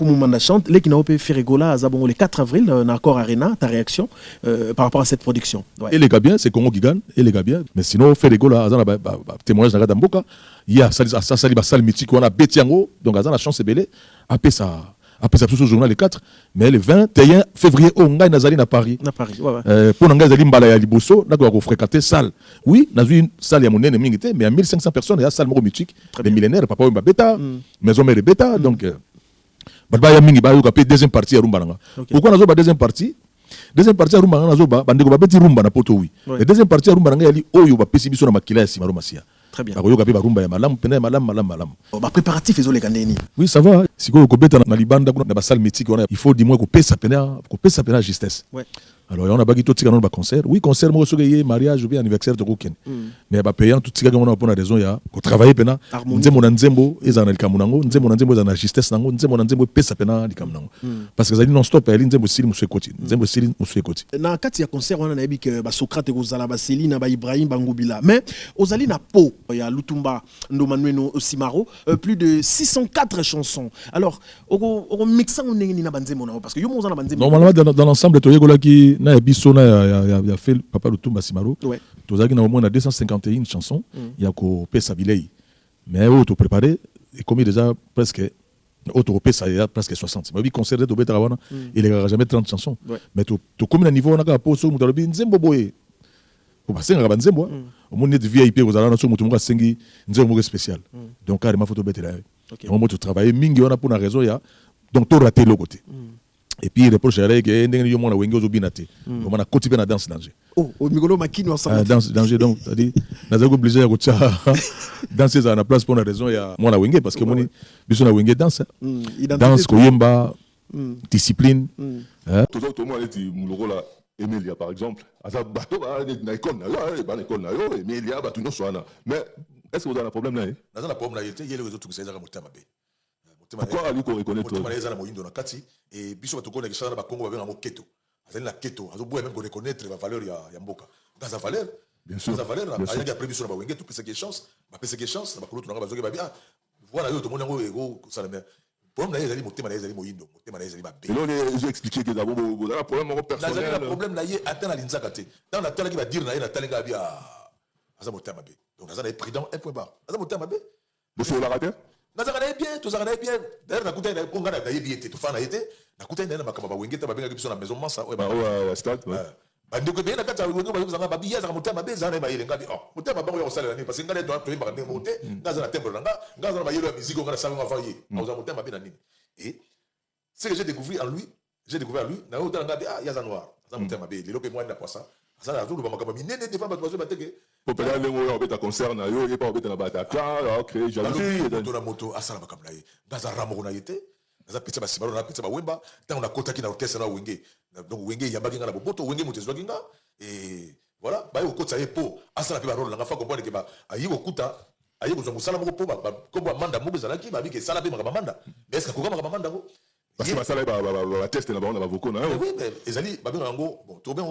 Koumou chante, les qui n'ont pas fait rigola le 4 avril, dans l'accord Arena, ta réaction par rapport à cette production. Ouais. Et les gars bien, c'est Congo qui gagne, et les gars bien. Mais sinon, fait rigola, témoignage dans Mboka, il y a ça mythique, on a Betiango, donc Azan la chance est belle, après ça tout journal le 4, mais le 21 février, on a Nazali à Paris. À Paris, ouais. Pour Nazali Mbala Liboso, on a fréquenté salle. Oui, on a vu une salle, il y a mon ennemi, mais il y a 1500 personnes, il y a salle mythique, des millénaires, papa Wemba Beta, maison mère Beta, donc. Badba ya mingi ba yo kapé deuxième partie à Rumba nanga. Pourquoi nazo ba deuxième partie? Deuxième partie à Rumba nanga nazo ba bandeko ba beti Rumba na poto oui. La deuxième partie à Rumba nanga yali oyo ba pesi biso na makila ya simaro masia. Très bien. Ba yo kapé ba Rumba ya malam pena malam. Ba préparatif ezo le kandeni. Oui, ça va. Siko ko beta na libanda na ba salle mythique il faut du moins ko pesa pena justesse. Ouais. Alors on a bagi tout tika na ba concert. Oui, concert mo soke mariage ou bien anniversaire de Koken. Mais ba payant tout tika ngona pour raison ya ko travailler pena. Nzembo na nzembo ezana likamunango, nzembo na nzembo ezana justesse nango, nzembo na nzembo pesa pena likamunango. Parce que zali non stop ali nzembo sili muswekoti. Nzembo sili muswekoti. Na kati ya concert wana na yebi ke ba Socrate ko zala ba Céline ba Ibrahim Bangobila. Mais ozali na po ya Lutumba Ndo Manueno Simaro plus de 604 chansons. Alors on mixa on ngi na banzembo na parce que yo mo zana banzembo. Normalement dans l'ensemble to yegola ki na ebiso na ya fait papa Lutumba Simaro. Ouais. Tozaki na au moins 251 chansons, il y a ko pesa bilei. Mais auto préparé et comme déjà presque auto pesa il y a presque 60. Mais oui concert de Beta wana, il n'y aura jamais 30 chansons. Ouais. Mais to comme na niveau na ka poso mutalobi nzembo boye. Ko basenga ba nzembo. Au moins net VIP ko zala na so mutu mo sengi nzembo spécial. Donc carrément photo beta là. On mo to travailler mingi wana pour na raison ya donc to rater le côté. Et puis il reproche à elle que ndenge yo mona wengi ozobinate. On a côté na danse danger. Oh, au migolo makini ensemble. Danse danger donc c'est-à-dire naza ko obligé ko tia danser à la place pour une raison ya mona wengi parce que moni biso na wengi danse. Danse ko yemba discipline. Tout moi dit muloko la Emilia par exemple. Asa bato na école na yo, ba école na yo Emilia ba tout no soana. Mais est-ce que vous avez un problème là? Naza na problème là yete yele wezo tukisaiza kama mutama be. Pourquoi ali ko reconnaître na moyindo na kati et biso bato na kishana ba Kongo ba benga mo keto azali na keto azo boya même ko reconnaître la valeur ya mboka dans sa valeur bien sûr sa valeur ayaki après biso na ba wenge tout pesa que chance ba pesa que chance ba kolo tunanga bazoke ba bien voilà yo to mona ngo ego ça le problème là ezali motema na ezali moyindo motema na ezali ba be et là j'ai expliqué que d'abord vous avez un problème personnel le problème là yé atteint la linzaka te dans la tala qui va dire na talenga bia aza motema be donc aza na prudent un point bas aza motema be monsieur la raté nazaka na bien tozaka na bien d'ailleurs nakuta na konga na yebi ete tofana ete nakuta na makamba ba wengeta ba benga biso na maison mansa ouais stade bandeko be na kata wengeta ba zanga ba biya zaka motema be zana ba yele ngabi motema ba yo osala ni parce que ngale to ba ndenge mote ngaza na temple nga ngaza na ba yelo ya musique ngana sanga fa ye oza motema be na nini et ce que j'ai découvert en lui na otala ngabi yaza noir za motema be lelo pe moi na poisa ça a tout le makamba minene des fois ba tozo bateke popela lengo ya obeta concert na yo pas obeta na bataka créer jalousie dans la moto asala makamba ye ngaza ramo na yete ngaza pizza ba simaro na pizza ba wemba tant na kota ki na orchestre na wenge donc wenge yambaki nga na boboto wenge motezo kinga et voilà ba yo kota ye po asala pe ba rôle nga fa comprendre que ba ayi okuta ayi ko musala moko po ba ko ba manda moko zalaki ba bi ke sala pe makamba manda est-ce que ko makamba manda ko parce que masala ba test na ba voko na oui mais ezali ba benga ngo bon to ben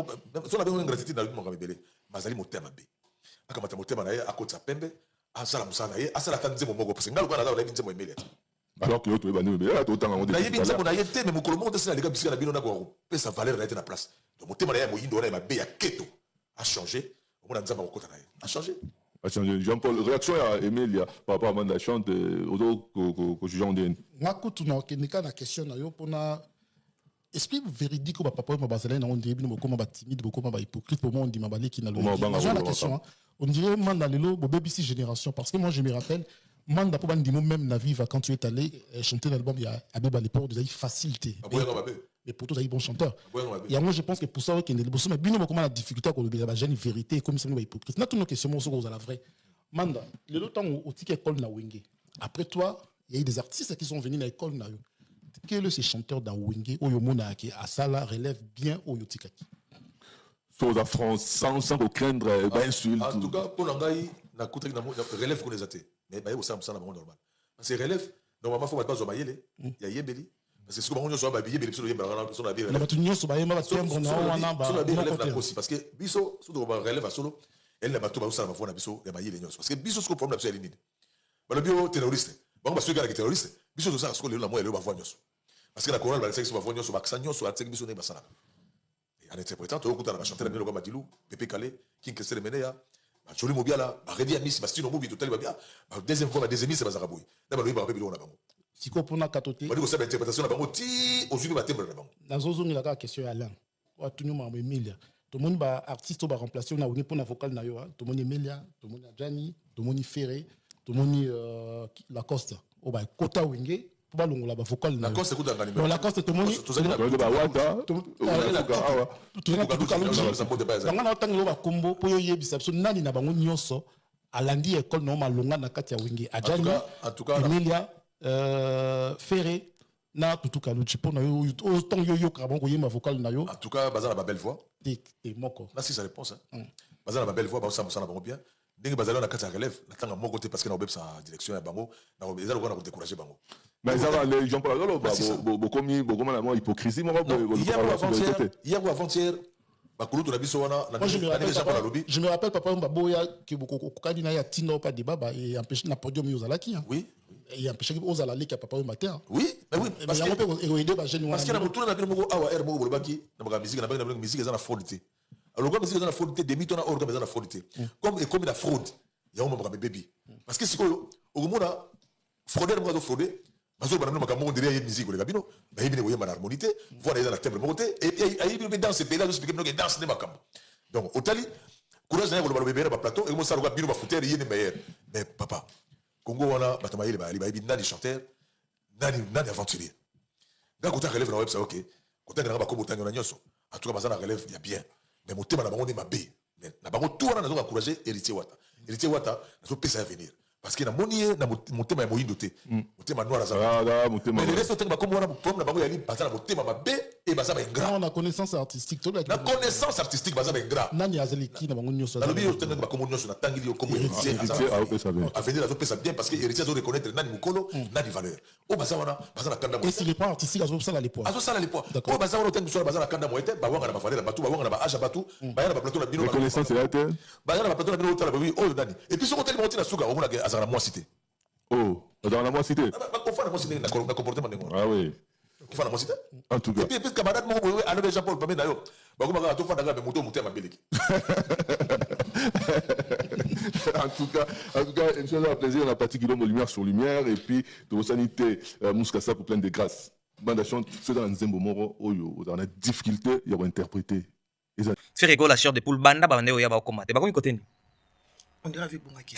so na benga ingratitude na mo ngabele mazali motema be akamata motema na ye akotsa pembe asala musana ye asala tanzemo moko parce que ngalo kana za na binzemo emele alors que tu ba ni be to tanga ngo na ye binzemo na ye te mais mokolo moko tena leka bisika na bino na ko pesa valeur na ye na place donc motema na ye moyindo na mabe ya keto a changé on a nzamba kokota na ye a changé. Jean-Paul, réaction à Emilia par rapport à Amanda Chante, au juge en DN. Moi, quand on a une question, on a esprit véridique que papa m'a basé là, on dirait beaucoup m'a timide, beaucoup m'a hypocrite, pour moi on dit m'a balé qui n'a la question. On dirait Manda Lelo, BBC Génération, parce que moi je me rappelle, Manda pour dire même la vie quand tu es allé chanter l'album, il y a Abeba à l'époque, il y a facilité. Mais pour tous les bons chanteurs. Et moi je pense que pour ça, il y a des bons mais bien comment la difficulté à la jeune vérité, comme c'est une hypocrite. N'a tout nos questions, moi on la vraie. Manda, le temps au ticket école na Wenge. Après toi, il y a eu des artistes qui sont venus à l'école na quel est ce chanteur dans Wenge ou Yomona qui a ça là relève bien au Yotikaki. Sur la France sans craindre insulte. En tout cas, pour l'angaï, na kuta na relève qu'on les athées. Mais bah ça me normal. C'est relève. Normalement faut pas zomayele. Il y a yebeli. Parce que ce que on soit babillé beli sur yebeli sur la bière. La batunyo sur bayema ba tiembro na wana ba. Sur la bière relève aussi parce que biso sur de relève à solo. Elle la bato ba usala mafona biso ya mayele nyos parce que biso ce problème c'est éliminer. Ba le bio terroriste. Bon ba ceux qui terroriste. Biso ça ce que le la moi le ba voix nyos. parce que la chorale va faire voix sur Baxagnon sur la technique de Bassana. En interprétant, tu as chanté la mélodie Madilou, Pépé Calé, King Kessel Menea, Joli Mobiala, Redi Amis, Bastino Mobi, Total Babia, deuxième fois, deuxième c'est Bazaraboui. D'abord, il va rappeler on a bango. Si on a katoté. On dit que c'est l'interprétation de la bango, ti, aux yeux de la table de la bango. Dans une zone, il y a une question à Alain. On a tout le monde Emilia. Tout le monde va artiste va remplacer on a une pour la vocale na yo, tout le monde Emilia, tout le monde Gianni, tout le monde Ferré, tout le monde Lacoste. On va Kota Wenge. Pour la vocal la coste écoute dans la coste tout le monde tout ça ba wata tout la combo pour yebisa so nani na bango nyonso alandi école no malonga na kati ya Wenge Adjani en tout cas Emilia Ferré na tutuka luchi pour na yo autant yo krabon ko yema vocal na yo en tout cas bazala ba belle voix et moko là c'est sa réponse bazala ba belle voix ba ça na bango bien ndenge bazala na kati ya relève la tanga moko te parce que na obeb sa direction ya bango na ezala ko na décourager bango. Mais les gens pour la gueule, beaucoup hypocrisie, hier ou avant-hier, je me rappelle papa Mbaboya qui beaucoup na ya tino pas débat et empêcher na podium yozalaki. Oui. Et empêcher aux ala leki papa matin. Oui, mais oui, parce que na mutuna na bino moko awa air moko bolobaki na musique na musique eza na fraudité. Alors comme musique eza na fraudité demi tona organe eza na fraudité. Comme la fraude, ya on m'a baby. Parce que siko au mona fraudeur mo frauder parce que banano makambo derrière une musique les bino ba yibine boye mana harmonité voilà dans la table monté et ayibine dans ce pays là je explique que danse ne makambo donc otali courage na ko bébé ba plateau et mo sa roga bino ba fouter yene meilleur mais papa Congo wana batamayele ba ali ba yibine nani chanteur nani aventurier ga ko ta relève na web ça OK ko ta ngaba ko botanyo na nyoso en tout cas bazana relève il y a bien mais motema na bango ne mabé na bango tout wana na zo encourager héritier wata na zo pesa avenir parce que na moni na motema ya moyindo te motema noir azala mais le reste tellement comme on a problème na bango ya li bazala motema mabe et bazala ingrat on a connaissance artistique to la connaissance artistique bazala ingrat nani azali ki na bango nyoso na lobi yo tellement comme nyoso na tangi yo comme héritier a venir azo pesa bien parce que héritier azo reconnaître nani mukolo nani valeur o bazala kanda et si les points artistiques azo sala les points o bazala tellement sur bazala kanda moite ba wanga na ba valeur batu ba wanga na ba âge batu ba yana ba plateau na bino reconnaissance ya te ba yana ba plateau na bino tala ba oui o nani et puis sur tellement na suka o mona azala moi cité. Oh, dans la moi cité. On fait la moi cité, na comportement de moi. Ah oui. On fait la moi cité. En tout cas. Et puis camarade mo oui, alors déjà Paul Pamé d'ailleurs. Ba ko maka to fa daga be moto ma beleki. En tout cas, inchallah plaisir on a parti Guillaume lumière sur lumière et puis de sanité Mouskassa pour plein de grâce. Bandation ceux dans Nzembo Moro oyo, on a difficulté, il y a interpréter. C'est rigolo la chair de poule banda ba ndeo ya ba komate. Ba komi côté ni. On dirait avec Bongaki.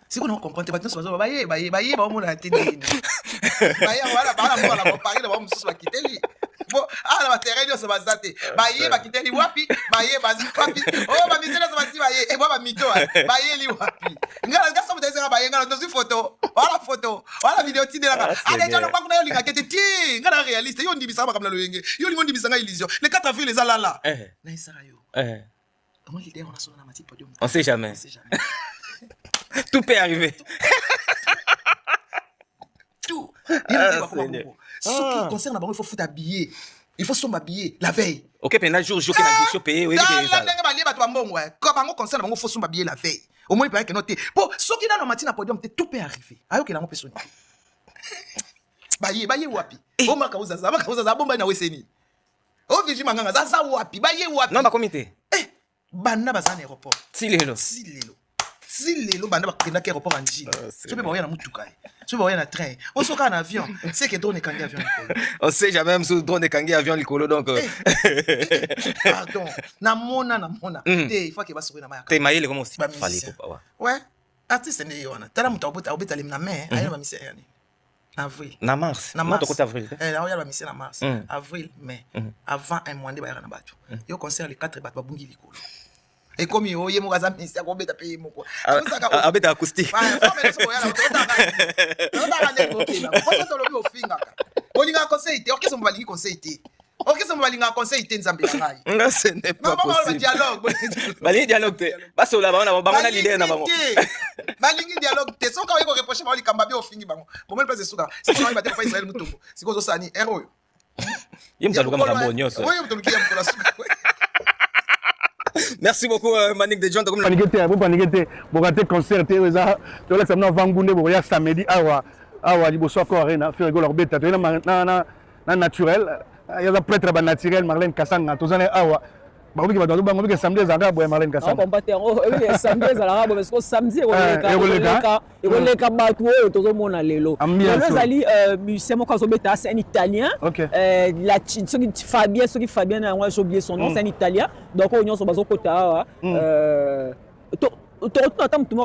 Si vous ne comprenez pas, vous allez bailler, on a été dit. Voilà, on parler de mon sous quitter lui. Bon, ah, la terrain, ça va zater. Bailler, va quitter lui, wapi, bailler, wapi. Oh, ma misère, ça va si bailler. Et moi, ma mito, bailler, lui, wapi. Ngala, nga ça vous dire bailler, ngala, dans une photo. Voilà, vidéo, tine là. Allez, tu n'as pas qu'on a eu l'ingénieur, tiens, ngala réaliste. Yo, ndibisa, comme la loyenge. Yo, li ndibisa, nga illusion. Les quatre filles, les alala. Naïsa, yo. Comment l'idée, on a sonné à ma petite podium. On sait jamais. Tout peut arriver. Tout. Ce qui concerne d'abord, il faut foutre habillé. Il faut s'habiller la veille. Ok, mais jour je suis payé. Oui, concerne d'abord, il faut s'habiller la veille. Au moins, il paraît que noter. Bon, ce qui est dans le matin à podium, tout peut arriver. Ayo que la personne. Baye wapi. O maka uzaza bomba na weseni. O viji manganga zaza wapi. Baye wapi. Non, ba comité. Bana bazana aéroport. Silelo. Si les lots banda bakenda ke aéroport en Chine. Tu peux voyer na mutuka. Tu peux voyer na train. On soka en avion. C'est que drone kangi avion. On sait jamais même sous drone kangi avion likolo donc. Pardon. Na mona. Il faut que va sourire na maya. Te maïle comme aussi. Fallait pas. Ouais. Artiste ne yona. Tala muta obeta lim na main. Ayo ba mission yani. Avril. Na mars. Na côté avril. Là on a mission na mars. Avril, mai. Avant un mois de ba na batu. Yo concert les 4 batu babungi likolo. Et comme il y a mon gars, c'est un peu de pays. Un peu d'acoustique. Ce n'est pas possible. Dialogue. Parce que là, on a l'idée. Dialogue. C'est son quand reprocher mal Kambabé au fini. Bon, même pas de souka. C'est quand il va te faire Israël Moutou. C'est quoi ça ni héros. Il me semble que merci beaucoup Manik de John. Paniquete, vous paniquete, vous ratez concert, vous avez ça, vous avez samedi awa, awa liboso encore arena Ferrego la beta to na naturel ya za prêtre ba naturel Marlène Kasanga to zana awa ba obi ba do ba ngobi samedi za ngabo Marlène Kasanga on combattre oui samedi za la parce que samedi ekoleka bato oyo tozomona lelo ezali musicien moko azobeta c'est un italien la Fabien j'ai oublié son nom c'est un italien donc on nyonso bazokota awa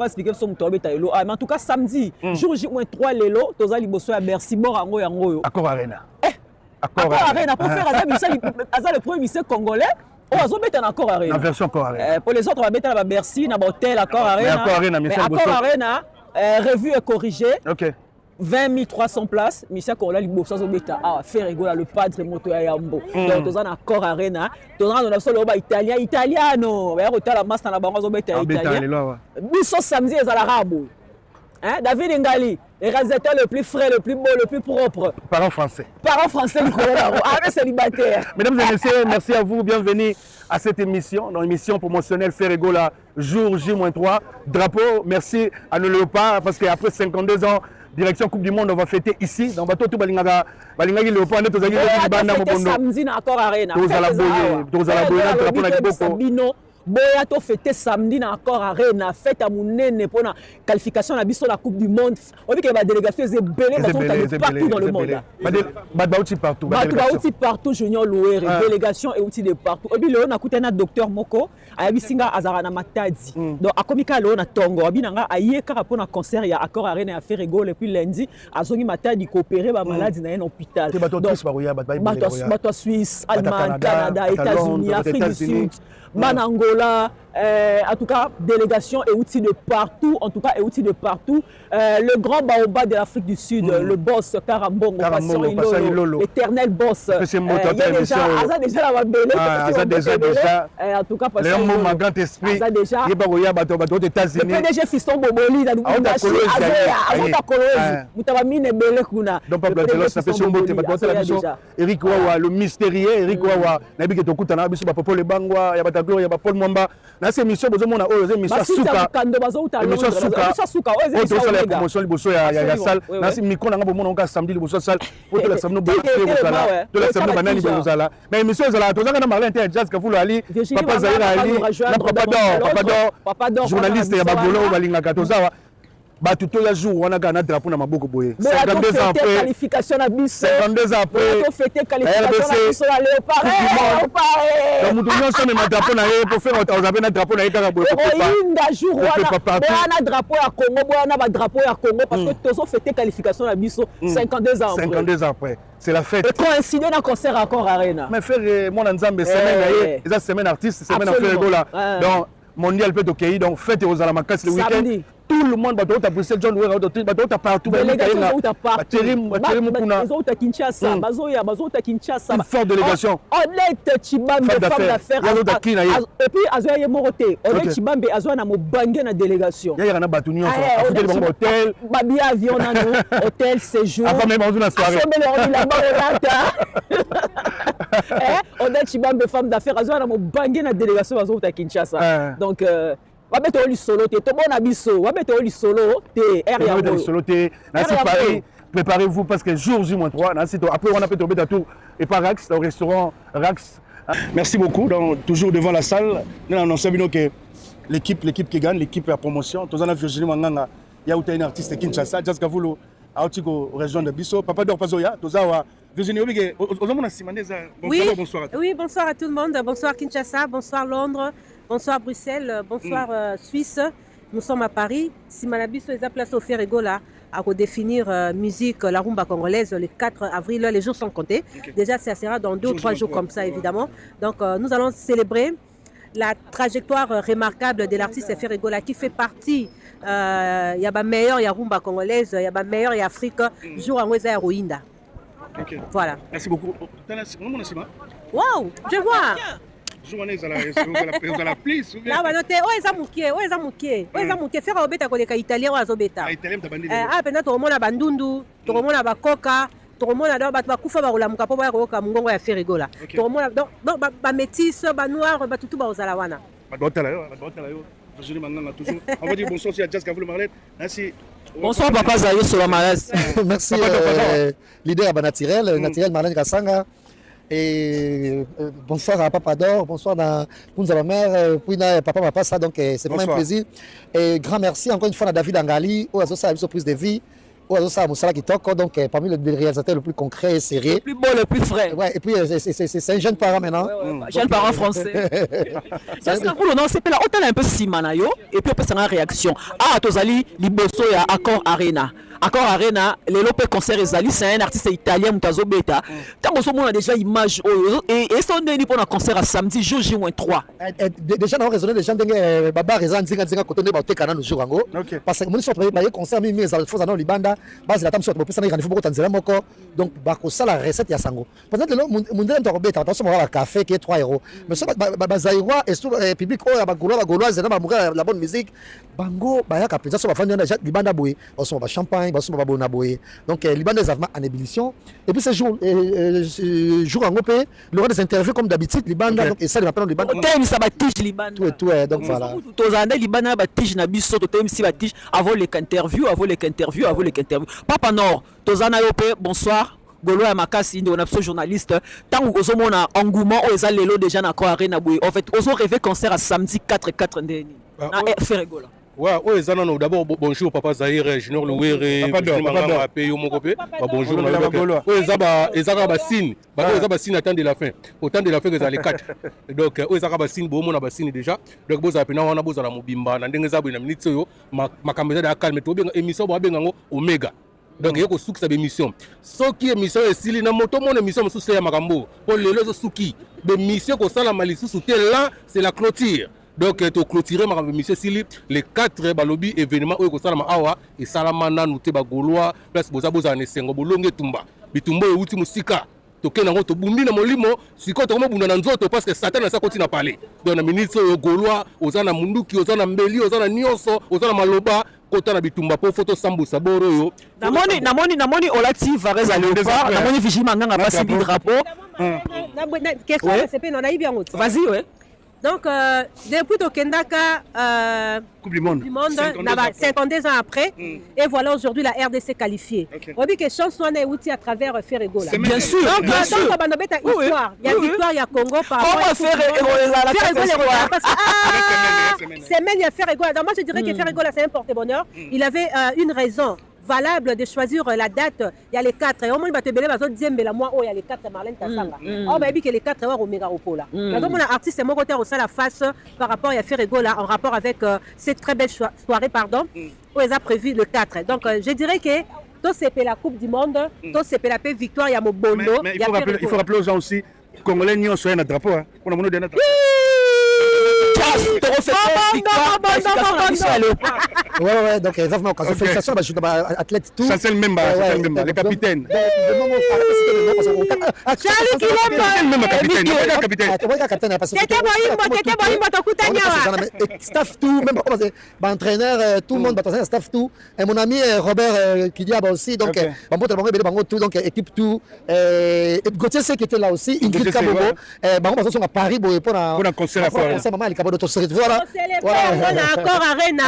expliquer mais en tout cas samedi jour J-3 lelo toza liboso ya Bercy borango yango Accor Arena pour faire le premier musicien congolais on azobeta na Accor Arena la version Accor Arena pour les autres on va beta na Bercy na hôtel Accor Arena mais Accor Arena revue et corrigée 20 300 places, Michel Kola Liboso Zobeta, Ferrego le padre moto ya Yambo. Donc toza na Accor Arena, toza na solo ba italiano, ba hôtel la master na bango Zobeta italien. Biso samedi ezala rabo. Hein, David Ngali, le réalisateur le plus frais, le plus beau, le plus propre. Parents français. Parents français Nicolas, avec célibataire. Mesdames et messieurs, merci à vous, bienvenue à cette émission, dans l'émission promotionnelle Ferrego la jour J-3. Drapeau, merci à nos léopards parce qu'après 52 ans direction Coupe du Monde, on va fêter ici dans bateau tout balingaga léopard net tozali banda mobondo samedi na Accor Arena tozala drapeau na kiboko boya to fêter samedi na Accor Arena fête à munene pour la qualification na biso la Coupe du Monde on dit que la délégation est belé partout dans le monde bauti partout partout junior louer délégation et outil de partout obi le na kutana docteur moko ayabisinga azara na matadi donc akomika le na tongo abinanga ayeka pour na concert ya Accor Arena ya Ferrego et puis lundi azongi matadi coopérer ba maladi na un hôpital donc Suisse Allemagne Canada États-Unis Afrique du Sud Manangola, en tout cas, délégation et outils de partout, le grand baobab de l'Afrique du Sud, le boss Karambongo, l'éternel boss. Il y a déjà la belle. En tout cas, parce que le grand esprit, il y a aux États-Unis. Le PDG Fiston Boboli, il a Eric Wawa, le mystérieux, Eric Wawa, Nabi Ketokutana, Papa Bangwa, Yabataglo, Yabapol Mwamba. Dans ces missions, nous avons une émission Souka. Émission Souka. On la promotion liboso ya salle. Dans ces micros, nous avons samedi liboso salle. Pour que la samedi de la samedi banani bozala. Mais émission zala, tous les Marlène Jazz Kafoul Ali, Papa Zahira Ali, Papa Dor, journaliste ya Bagolo Balinga Katozawa. Batuto ya jour on a gagné drapeau na maboko boye 52 ans après qualification na biso 52 ans après on fêter qualification na biso la léopard donc nous devons se mettre drapeau na pour faire on avait un drapeau na kaka boye inda jour wana drapeau ya Congo boya ba drapeau ya Congo parce que tous ont fêté qualification na biso 52 ans après c'est la fête et coïncider dans concert à Accor Arena mais faire mon Nzambe semaine et ça semaine artiste semaine Ferrego là donc mondial peut OK donc fête aux Alamakas le week-end tout le monde va à Bruxelles, John Wayne, va partout. Une forte délégation. Honnête Chibambe, femme d'affaires. Et puis, Azoya Yemorote. Honnête Chibambe, Azoya na Mobangue na délégation. Il y a un batunion, hôtel. Babi avion, hôtel, séjour. Après même dans une soirée. Honnête Chibambe, femme d'affaires. Azoya na Mobangue na délégation. Azoya à Kinshasa. Donc, wabeto oli solo te to bona biso wabeto oli solo te wabeto oli solo te nasi Paris préparez-vous parce que jour J-3 nasi après on a peut tomber tout et par Rax au restaurant Rax. Merci beaucoup donc toujours devant la salle nous annonçons que l'équipe qui gagne l'équipe à promotion tous en Virginie Manganga il y a un artiste Kinshasa Jazz Kavulo à Otiko région de Bisso Papa Dor Pazoya tous à Virginie Obige ozomona Simandeza bonsoir oui bonsoir à tout le monde bonsoir Kinshasa bonsoir Londres. Bonsoir Bruxelles, bonsoir Suisse. Nous sommes à Paris. Simanabiso est à place au Ferrego là à redéfinir musique, la rumba congolaise le 4 avril. Les jours sont comptés. Déjà, ça sera dans 2 ou 3 jours comme ça, évidemment. Donc, nous allons célébrer la trajectoire remarquable de l'artiste Ferrego là qui fait partie. Il y a meilleur, il y a rumba congolaise, il y a meilleur, il y a Afrique. Jour en Weza Rwanda. Voilà. Merci beaucoup. Waouh, je vois. Journée à la place ou bien là banote eza mukie faire obeta koleka italien wa zobeta italien tabandi pena to mona bandundu to mona bakoka to mona do batu bakufa ba kolamuka po ba koka mungongo ya Ferrego là to mona donc ba métis ba noir ba tutu ba ozala wana ba dotela yo Virginie Manganga toujours. On va dire bonsoir aussi à Jazz Kavou le Marlène. Merci. Bonsoir Papa Zayo sur la malaise. Merci leader à Naturel Marlène Kassanga. Et bonsoir à Papa Dor, bonsoir à ma mère, puis à Papa Mapassa, donc c'est vraiment un plaisir. Et grand merci encore une fois à David Angali, où a une surprise de vie, où a Moussala Kitoko, donc parmi les réalisateurs le plus concret et sérieux. Le plus beau, le plus frais. Ouais, et puis c'est un jeune parent maintenant. Jeune parent français. C'est non, c'est pas là, on a un peu Simanayo, et puis on peut s'en avoir réaction. Ah, Tozali, Liboso et Accor Arena. Accor Arena, les Lopé concert Ezali, c'est un artiste italien, Mutazo Beta. Tant qu'on a déjà image, et son dernier pour un concert à samedi, jour J-3. Déjà, on a raisonné, les gens disent Baba Reza Nzinga Nzinga Kotoné Baote Kana nous jouons. Parce que mon histoire, il y a concert, mais il faut aller au Libanda, base la table sur le plus, il faut beaucoup Tanzania Moko. Donc, ça la recette, il y a Sango. Peut-être que mon dernier temps, attention, on va avoir café qui est 3 €. Mais ça, Bazaïwa, et tout le public, Bagoulois, la bonne musique. Bango, Baya Kapita, ça va faire déjà Libanda Boué, on va champagne. Donc, Liban est en ébullition. Et puis, ce jour en OP, le roi des interviews comme d'habitude, Liban, et ça, il m'appelle Liban. Thème, ça bâtige Liban. Tout, donc voilà. Tous les années, Liban a bâtige Nabiso, thème, si bâtige, avant les interviews. Papa Nord, tous les années OP, bonsoir. Gaulois Makasi, on a besoin journaliste. Tant que vous avez un engouement, vous avez l'élo déjà dans la Arena. En fait, vous avez rêvé concert à samedi 4 ndeni. Na Ferregola. Ouais, d'abord bonjour Papa Zahir, Junior Louere, Papa Payo Mokope. Bonjour Ezara signe. Ezara signe attend de la fin. Autant de la fin que ça les 4. Donc Ezara signe bon mon signe déjà. Donc boza pena wana boza la mobimba na ndenge za bo na minute yo makameza da calme to benga émission bo benga Omega. Donc il y a que souk sa émission. Ce qui émission est sili na moto mon émission sous ya makambo. Pour les autres souki. L'émission ko sala malisu sous là, c'est la clôture. Donc, tu clôturer ma mission Sili, les 4 balobi événements où il salama awa et salamana nous te bagoloa place boza boza ne sengo bolonge tumba bitumbo e uti musika to kena ngo to bumbi na molimo siko to mo bunda na nzoto parce que Satan na sa continue à parler. Donc na ministre goloa ozana munduki ozana mbeli ozana nyonso ozana maloba kota na bitumba po photo sambu saboro yo namoni olati vareza leopard namoni Vigile Manganga passe bi drapeau. Question c'est pas non a bien autre. Vas-y ouais. Donc, depuis Tokendaka, Coupe du Monde, 52 ans après, et voilà aujourd'hui la RDC qualifiée. On dit que chance soit outil à travers Ferregola. Bien sûr. Donc, il y a histoire. Il y a victoire, il y a Congo. Comment Ferregola semaine, il y a Ferregola. Moi, je dirais que Ferregola, c'est un porte-bonheur. Il avait une raison valable de choisir la date. Il y a les 4. Au moins, il va te bénéficier de 10 mois. Il y a les 4 Marlène Kassanga. Oh, bah, il y a les 4 au Omega Opola. Donc, mon artiste, mon côté, on la face par rapport à Ferregola en rapport avec cette très belle soirée, où ils ont prévu le 4. Donc, je dirais que tout c'est la Coupe du Monde, tout c'est la paix victoire, il y a mon bondo. Mais il faut rappeler aux gens aussi, Congolais, nous sommes un drapeau. On a mon drapeau. Ouais, donc vraiment, quand félicitations, je suis athlète tout. Chancel Memba, le capitaine. Staff tout, même entraîneur, tout le monde, staff tout. Et mon ami Robert Kidiaba aussi, donc donc équipe tout. Gauthier C qui était là aussi, Ingrid Kabobo. Sont à Paris pour un concert à faire. Voilà. Accor Arena.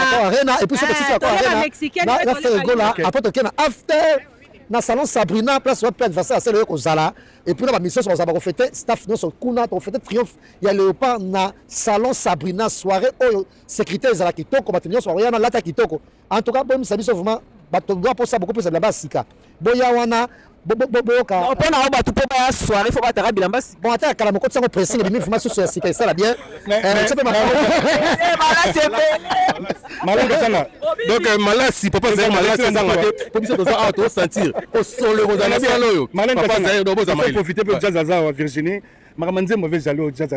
Et puis c'est Arena. Ferregola. Après tu after na salon Sabrina place va perdre face à celle que Zala. Et puis la mission ça va refléter staff nous sur Kuna pour fêter triomphe. Il y a le pas na salon Sabrina soirée au secrétaire Zala Kitoko maintenir soirée na lata Kitoko. En tout cas bon ça biso vraiment bato doit pour ça beaucoup plus de la base sika. Boya wana boboka on peut na ba tout pour la soirée faut pas te rabila mbasi bon attends kala moko tsango pressing les informations sur sika ça là bien ça peut donc malasi papa Zahir malasi zanga pour biso toza a to sentir au solo rozana bien loyo papa Zahir do boza mai profiter pour Jazz Zaza Virginie Maramanze mauvais jalo Jazz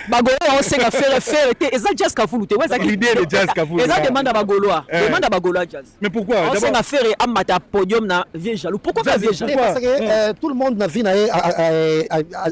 bagolo on sait ka faire que eza Jazz Kavulu te ouais ça l'idée de Jazz Kavulu eza demande à bagoloa Jazz mais pourquoi on sait ka faire amata podium na vieux jaloux pourquoi pas vieux jaloux parce que tout le monde na vie na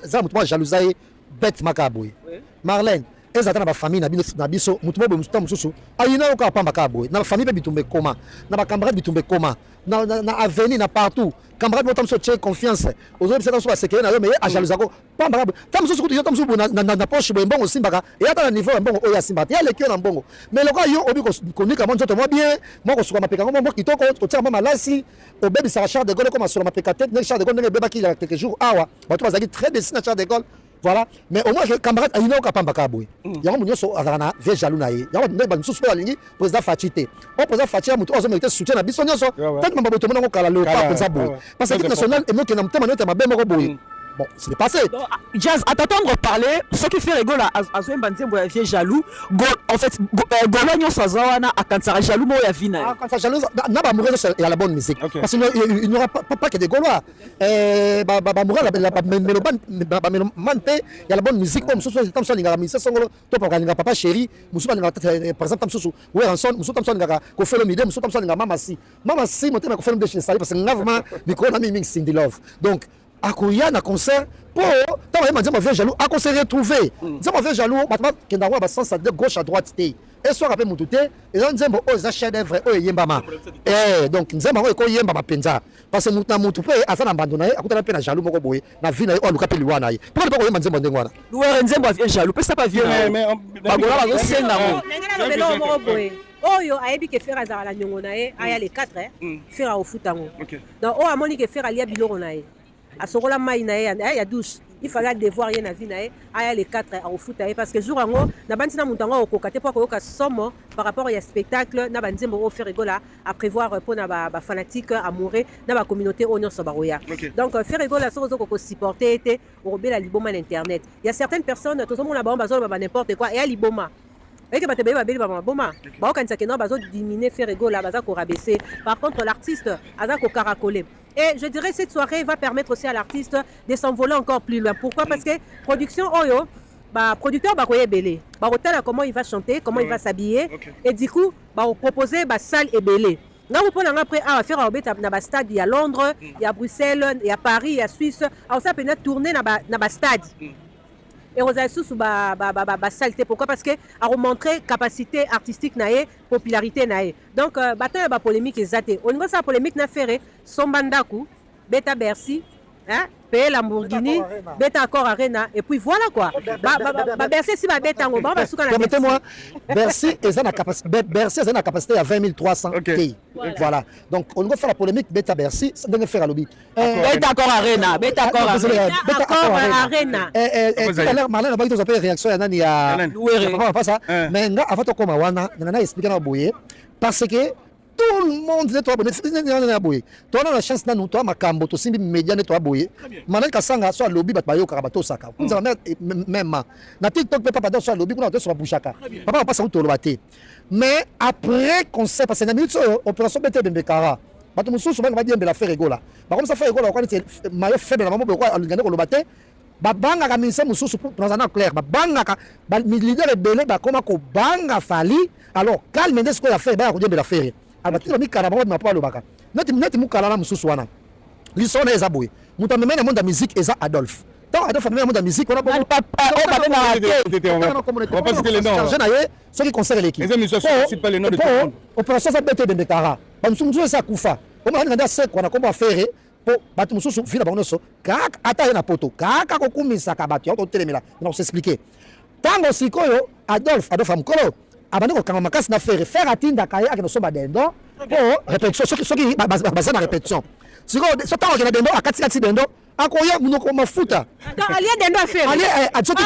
ça moi jalousaille bête macaboui Marlène ezata na famille na biso mutu bobo mutu mususu ayina oka pamba kabwe na famille pe bitumbe koma na camarade bitumbe koma na avenir na partout camarade botam so check confiance ozo bisa so sekere na yo mais a jalousa ko pamba kabwe tam susu kutu tam susu na poche bo mbongo simbaka et ata na niveau mbongo oya simbaka ya lekio na mbongo mais loko yo obi ko nika monzo to mo bien mo ko suka mapeka mo kitoko o tia mama lasi o bebi sa Charles de Gaulle comme sur la mapeka tête ne Charles de Gaulle ne beba ki ya quelques jours awa ba to bazaki très destiné Charles de Gaulle. Voilà, mais au moins camarade ayina oka pamba kabwe yango munyo so azana vie jaloux na ye yango ne ba nsusu pe alingi président Fatite o président Fatite mutu ozo mériter soutien na biso nyonso peut-être mamba boto monango kala le pas pensa bo parce que l'équipe nationale et que na mtema nyote mabe moko boye. Bon, c'est passé. Jazz, à t'entendre parler, ce qui fait rigolo à Zoé Banzembo est jaloux. En fait, Gologno Sazawana a quand ça jaloux moi ya vina. Quand ça jaloux, n'a pas mourir il y a la bonne musique. Parce qu'il n'y aura pas que des Gaulois. Bah mourir la mélomane il y a la bonne musique comme Soussou Tamson Ninga Missa Songolo, toi pour Ninga papa chéri, Moussou Ninga par exemple Tamsou, ou Ranson, Moussou Tamson Ninga, ko fait le midi, Moussou Tamson Ninga Mamasi. Mamasi, mon thème ko fait le déchet parce que navement micro na miming Cindy Love. Donc akoya na concert pour tant même dire ma jaloux à concert retrouver dire ma jaloux battement kenda wa sens de gauche à droite té et soit rappel mututé et on nzembo o za chef d'œuvre o yembama donc nzembo ko yemba mapenza parce que mutu mutu pe asana abandonné akutana pe na jaloux moko boye na vie na o luka pe liwana ye pour pas ko yemba nzembo ndengwana louer nzembo avient jaloux pe ça pas vieux mais bagola bazo senga mo ngena moko boye oyo ayebi ke faire azala nyongo na ye aya les 4 faire au futango donc o amoni ke faire alia biloko na ye à ce rôle-là, il y a douche. Il fallait devoir y en avoir aya les 4 au foot parce que jour en haut, na bantina mutango au kokate pour que somme par rapport à spectacle, na banzembo au faire rigola à prévoir pour na ba fanatique amoureux, na ba communauté onyo sobaroya. Donc faire rigola sur zo ko supporter était au rebelle liboma l'internet. Il y a certaines personnes tout le monde na ba n'importe quoi et à liboma. Et que batebe ba beli ba boma. Ba okanisa ke no bazo diminuer faire rigola baza ko rabaisser. Par contre l'artiste aza ko caracoler. Et je dirais que cette soirée va permettre aussi à l'artiste de s'envoler encore plus loin. Pourquoi? Parce que production Oyo, producteur va belé. Comment il va chanter, comment il va s'habiller. Et du coup, on proposer salle et belé. Là, on peut après faire un stade. Il y a Londres, il y a Bruxelles, il y a Paris, il y a Suisse. Alors ça peut être tourner dans un stade. Et on a sous saleté. Pourquoi? Parce que a remontré capacité artistique nae, popularité nae. Donc bataille ba polémique exacte. On voit ça polémique na faire Sombandaku, Beta Bercy, hein, P Lamborghini, Beta Accor Arena et puis voilà quoi. Bercy si ba Beta ngo ba suka na. Permettez-moi, Bercy est en capacité à 20 300 pays. Voilà. Donc on va faire la polémique Beta Bercy, ça doit faire à lobby. Beta Accor Arena, Beta Accor Arena. Tout à l'heure Marlène a pas dit aux réaction à nani à pas ça. Mais nga avant to koma wana, na expliquer na boye parce que tout le monde est abonné. Tu as la chance de nous, toi, ma cambo, tu simbi média n'est pas abonné. Maintenant, quand ça soit lobby, bat bayo karabato saka. Nous avons même na TikTok peut pas battre soit lobby, qu'on a sur bouchaka. Papa passe au tolobaté. Mais après concert, parce que na minute opération bete bembekara. Bato musu souvent va dire de la faire rigola. Ba comme ça faire rigola, on est maillot faible na maman pourquoi on gagne kolobaté. Ba banga ka minisa musu dans un clair. Ba banga ka ba leader rebelle ba koma ko banga fali. Alors calme de ce qu'on a fait ba ko dire de la faire. Abatilo mikala bango na palo baka neti mukala na mususu wana lisona eza boye mutu memena monde musique eza Adolphe tant Adolphe memena monde musique on a pas on va pas citer les noms jeune aye ceux qui concernent l'équipe les émissions cite pas les noms de tout le monde opération ça bête de Kara ba mususu ça kufa on va nganda se ko na komba faire po batu mususu fina bango so kaka ata na poto kaka ko kumisa ka batu on telemela on s'expliquer tango sikoyo Adolphe amkolo abandi ko kanga makasi na faire atinda kaya akino somba dendo po répétition soki baza na répétition siko so tango kena dendo akati dendo akoya munoko mafuta donc alia dendo a faire alia ajoti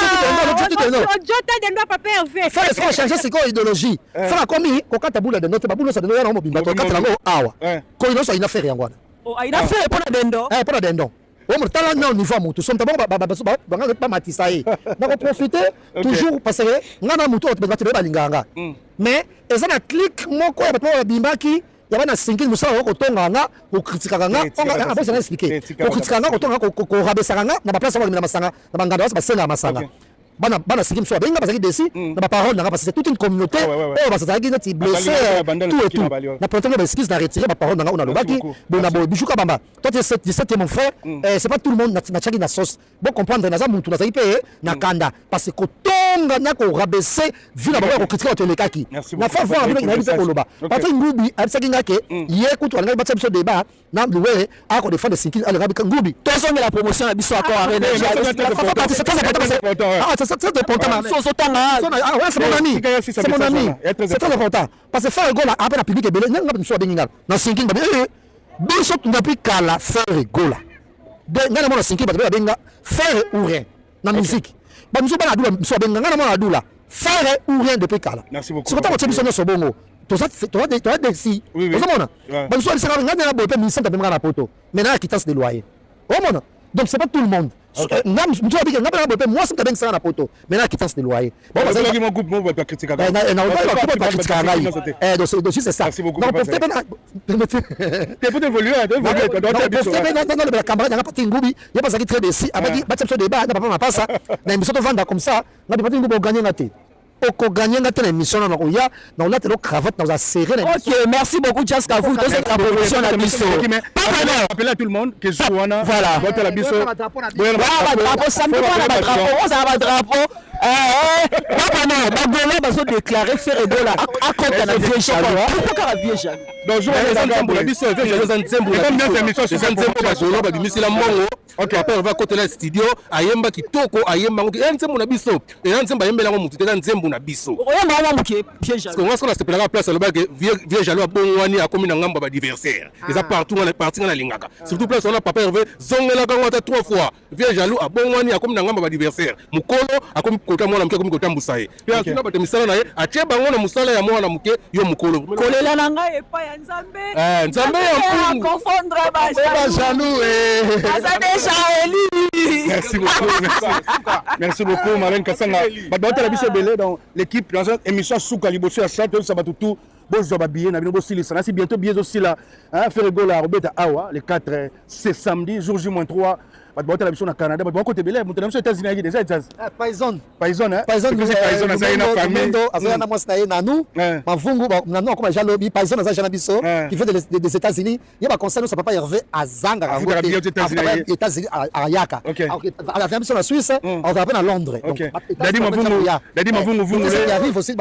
dendo jota dendo papa hervé faire est changer siko idéologie faire komi ko kata bula dendo te babulo sa dendo ya na mobimba to kata lango awa ko ino so ina faire yango oh ina faire pour na dendo on tala na niveau mutu som tabon ba matisa ye na profiter toujours parce que ngana mutu otbe ba linganga mais ezana click moko ya bato bimbaki ya bana singi musala ko tonga nga ko kritika nga on va expliquer ko kritika nga ko tonga ko rabesa nga na ba place ba masanga na banganda ba senga masanga bana singi musala benga bazaki desi na ba parole na parce que c'est toute une communauté et bazaki neti blessé tout et tout na protège ba excuse na retirer ba parole nga on a lobaki bona bo bijuka bamba toi tu es mon frère c'est pas tout le monde na chaki na sauce bon comprendre na za muntu na zaki pe na kanda parce que tonga na ko rabaisser vu la baba ko critiquer to lekaki na fa voir avec na bisa koloba Patrick Ngubi abisaki ngake ye kutu alanga batsa biso débat na luwe a ko défendre Sinkin al Rabi Ngubi to so la promotion na biso akor arena c'est important c'est mon ami c'est très important parce que faire gola après la public et belé nga biso benginga na Sinkin ba biso tundapi kala faire gola de ngana mona Sinkin ba benga faire ou rien na musique ba biso bana dula biso benga ngana mona dula faire ou rien depuis kala merci beaucoup c'est quand biso no sobongo to desi ozomona ba biso alisaka ngana na bope ministre de benga na poto maintenant quittance de loyer omona donc c'est pas tout le monde ngam biso abika ngaba na bope moi c'est benga sana na poto maintenant quittance de loyer bon ça qui mon groupe moi va critiquer na pas critiquer ngai donc c'est ça merci beaucoup donc pour peut évoluer dans le camarade nga Patrick Ngubi ya pas très décis abaki ba tshepso débat na papa mapasa na émission to vendre comme ça na Patrick Ngubi gagner ngate oko gagner ngate na émission na koya na on a telo cravate na serrer na OK merci beaucoup Jaska vous c'est la promotion na biso appeler à tout le monde que Joana voilà voter la biso drapeau samedi na drapeau on a drapeau Bagolo bazo déclarer faire Ebola à compte na vieux jaloux pourquoi la vieux jaloux donc je vais ensemble la biso c'est nzembo bazolo ba bimisila mbongo OK après on va côté la studio ayemba kitoko ayemba ngo nzembo na biso et nzembo ayembela ngo mutu te nzembo na biso oyemba ngo muke vieux jaloux parce que on se pela place le ba que vieux jaloux abongwani akomi na ngamba ba diversaire eza partout on est parti na lingaka surtout place on a papa Hervé zongela ka ngota 3 fois vieux jaloux abongwani akomi na ngamba ba diversaire mukolo akomi kota mwana mke akomi kota mbusaye puis akina ba temisala na ye atie bango na musala ya mwana mke yo mukolo kolela na ngai epa ya nzambe nzambe ya mpungu confondre ba jaloux merci beaucoup Marlène Kassanga badota la biso belé dans l'équipe dans cette émission Souka liboso ya château Sabatutu bozo babillé na bino bosilisa na si bientôt bien aussi là faire gola Robert Awa le 4 c'est samedi jour J-3 badota la biso na Canada badota côté belé monter na États-Unis avec des États Payson hein Payson ça ina famille azana na mwasa na nous mavungu na nous comme jalobi Payson na jana biso qui fait des États-Unis il y a conseil sa papa Hervé azanga aux États-Unis à Yaka à la famille sur la Suisse on va à Londres donc Dadi mavungu il arrive aussi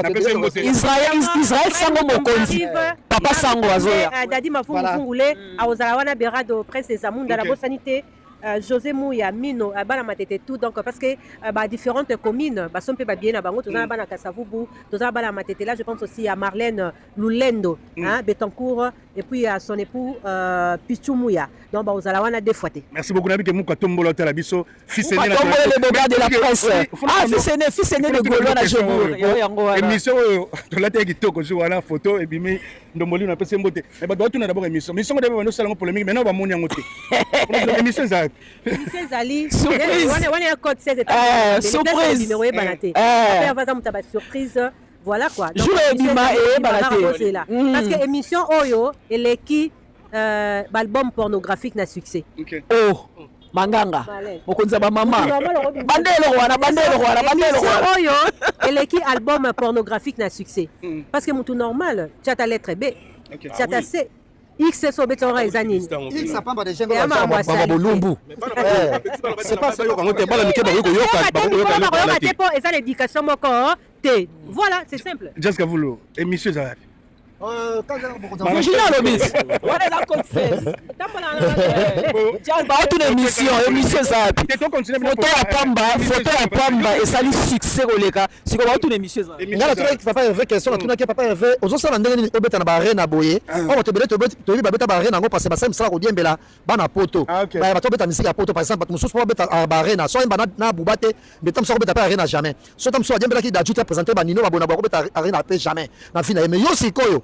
Israël sango mokonzi papa sango azoya Dadi mavungu le aozala wana berado prince Zamunda la bosanité José Mouya Mino bana matete tout donc parce que différentes communes sont peu bien à bango tozana bana Kasavubu tozana bana matete là je pense aussi à Marlène Lulendo Betancourt et puis à son époux Pichu Mouya donc ozala wana deux fois. Merci beaucoup Nabi Kemuka Tombolo la biso fils aîné le boga de la presse fils aîné de Golo na Jobour émission to la teki toko jo wana photo et bimi ndomboli na pese mbote mais ba doit d'abord émission ko debe no salon polémique maintenant ba moni ngote émission za Ali on est code 16 états surprise numéro et banaté après on va muta ba surprise voilà quoi jour bima et banaté parce que émission oyo eleki album pornographique na succès oh Manganga mokonza ba mama bandelo wana oyo eleki album pornographique na succès parce que mutu normal tchata lettre B tchata C X so betonga ezanini X a pamba de jengo ba bolumbu c'est pas ça yo kangote bala mikeba yo yoka tepo eza l'éducation moko te voilà c'est simple Jaska Vulo émission za Virginia Lobis what is that code says tiens ba toute émission ça photo ya pamba et sali succès koleka siko ba toute émission ça ngala tu que papa Hervé question tuna ke papa Hervé ozo sala ndenge ni obeta na ba arena boye on te belete to bi ba beta ba arena ngo parce que ba sala ko diembela bana poto ba ba to beta misiki ya poto par exemple mususu po beta ba arena so imba na bubate betam so beta pa arena jamais so tam so diembela ki da juta présenter ba nino ba bona ba beta arena pe jamais na fina mais yo sikoyo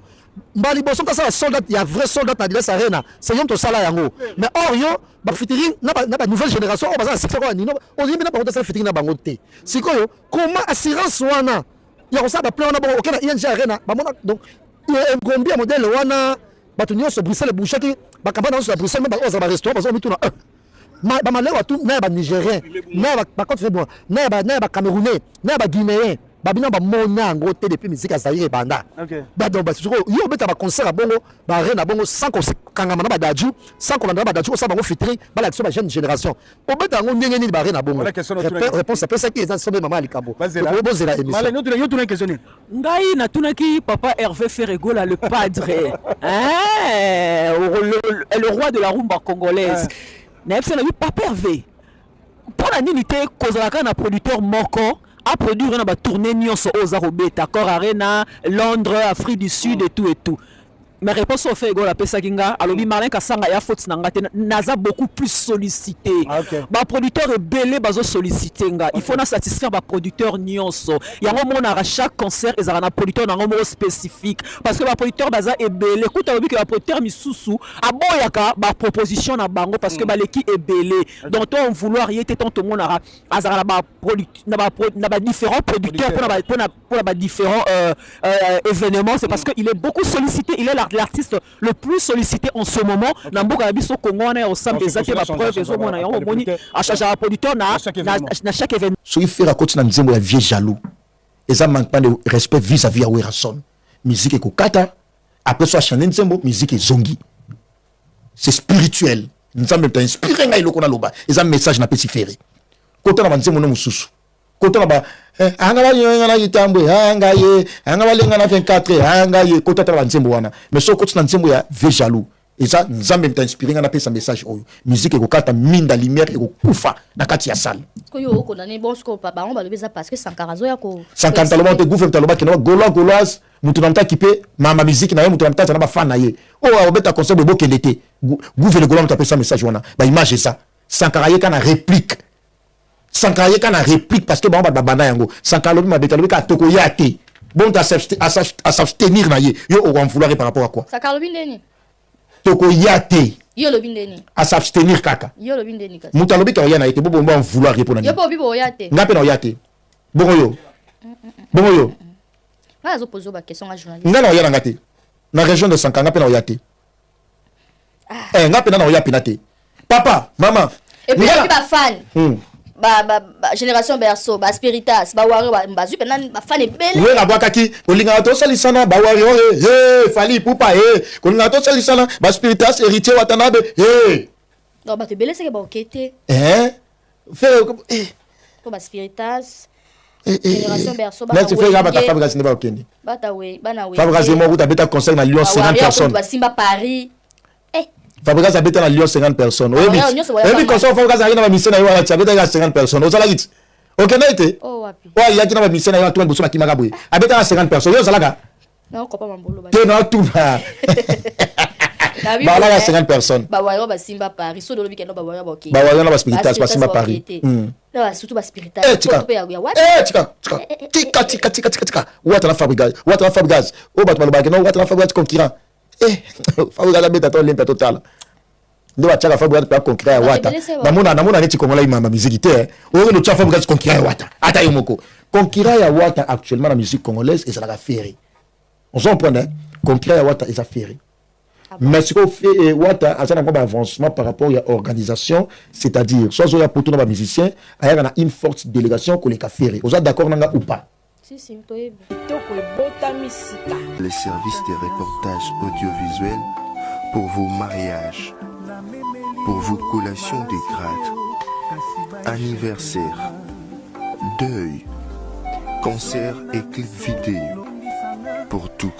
mbali boso kasa soldat il y a vrai soldat na Dilas Arena c'est yom to sala yango mais or yo ba fitiri na ba nouvelle génération o baza six ko nino o yimbi na ba to fitiri na bango te sikoyo comment assurance wana ya ko sa ba plan na ba okena ING Arena ba mona donc combien modèle wana ba to nyonso Bruxelles bouchaki ba kambana so Bruxelles ba oza ba restaurant ba zo mitu na ba malewa tout na ba Nigérien na ba Côte d'Ivoire na ba Camerounais na ba Guinéen babina ba mona ngo te depuis musique à Zaire banda ba donc ba yo beta ba concert à bongo ba rena bongo sans qu'on kangama na ba daju sans qu'on na ba daju ça bango fitri ba la ba jeune génération o beta ngo ndenge ni ba rena bongo réponse c'est ça qui est ça maman likambo bozela émission malé nous yo tuna questionner ngai na tunaki papa Hervé Ferregola le padre le roi de la rumba congolaise na papa Hervé pour la nilité kozalaka na producteur moko a produire na ba tourner nyonso oza robeta Accor Arena Londres Afrique du Sud et tout mais réponse au fait la pesa kinga alobi Marlin Kasanga ya faute na ngate naza beaucoup plus sollicité ba producteur ebele bazo sollicité nga il faut na satisfaire ba producteur nyonso yango mona à chaque concert ezala na producteur nango mo spécifique parce que ba producteur baza ebele kuta lobi que ba producteur misusu aboyaka ba proposition na bango parce que ba leki ebele donc toi on vouloir y était tant tout monde azala ba na ba différents producteurs pour ba différents événements c'est parce que il est beaucoup sollicité il est l'artiste le plus sollicité en ce moment na mboka biso Congo na ensemble des actes ba preuve ezo mona yango moni à chaque producteur na chaque événement so il fait raconter na nzembo ya vieux jaloux et ça manque pas de respect vis-à-vis à Werason musique et kokata après soit chanter nzembo musique et zongi c'est spirituel nzambe t'a inspiré ngai lokona loba et ça message na petit ferré kota na nzembo no mususu kota na ba anga ba yenga na itambwe anga ba lenga na 24 anga kota ta nzembo wana mais so kota na nzembo ya vieux jaloux et ça nzambe t'a inspiré na pesa message oyo musique et kokata minda lumière et kokufa na kati ya salle ko yo ko na ne bon ko pa ba on ba lobeza parce que sankarazo ya ko sankanta lo monte gouffre taloba keno goloise mutu na mta kipe mama musique na ye mutu na mta na ba fan na ye o obeta concert bo kendete gouffre le goloise t'a pesa message wana ba image ça sankara ye kana réplique Sankara ye kana réplique parce que ba banda yango Sankara lobi mabeta lobi ka toko yate bon à s'abstenir na ye yo on va vouloir par rapport à quoi Sankara lobi ndeni toko yate yo lobi ndeni à s'abstenir kaka yo lobi ndeni kaka muta lobi ka yana yate bo on vouloir répondre yo bo bibo yate ngape na yate bongo yo na zo poser ba question à journaliste ngana yana ngate na région de Sankara ngape na yate ngape na yape nate papa maman et puis ba fan génération berceau ba spiritas ba wari ba zu pena ba fan ebele we na bwakaki olinga to salisana ba wari fali pupa kolinga to salisana ba spiritas héritier watanabe non ba te belé c'est que ba okete to ba spiritas génération berceau ba mais tu fais ba ta fabrication ba okende bata we bana we fabrication mo uta beta conseil na Lyon 50 personnes ba Simba Paris Fabrice habite dans Lyon 50 personnes. Oui, mais quand on Fabrice arrive dans la mission, il y a 50 personnes. Au salaire, ok, n'a été. Oh, wapi. Ouais, il y a qui dans la mission, il y a tout le monde qui m'a gaboué. Habite dans 50 personnes. Yo, salaire. Non, pas mambolo. Que non tout va. Bah là, il y a 50 personnes. Bah ouais, bah Simba Paris. So de l'objet non bah ouais, bah ok. Bah ouais, non bah spiritas, bah Simba Paris. Non, surtout bah spiritas. Tika. Ouata la Fabrice. Oh bah tu vas le non, ouata la Fabrice concurrent. Fabrice la bête à toi l'impact total. Ndo achaka Fabrice pa concurrent wata. Namona neti kongola imama musique te. O no tcha Fabrice concurrent wata. Ata yomoko. Concurrent ya wata actuellement la musique congolaise et ça la ferré. On s'en prend concurrent ya wata et ça ferré. Mais ce qu'on fait wata a un avancement par rapport à l'organisation, c'est-à-dire soit il y a pour tout les musiciens, il y a une forte délégation que les ferré. Vous êtes d'accord nanga ou pas? Si, les services de reportage audiovisuel pour vos mariages, pour vos collations de grade, anniversaire, deuil, concert et clip vidéo, pour tout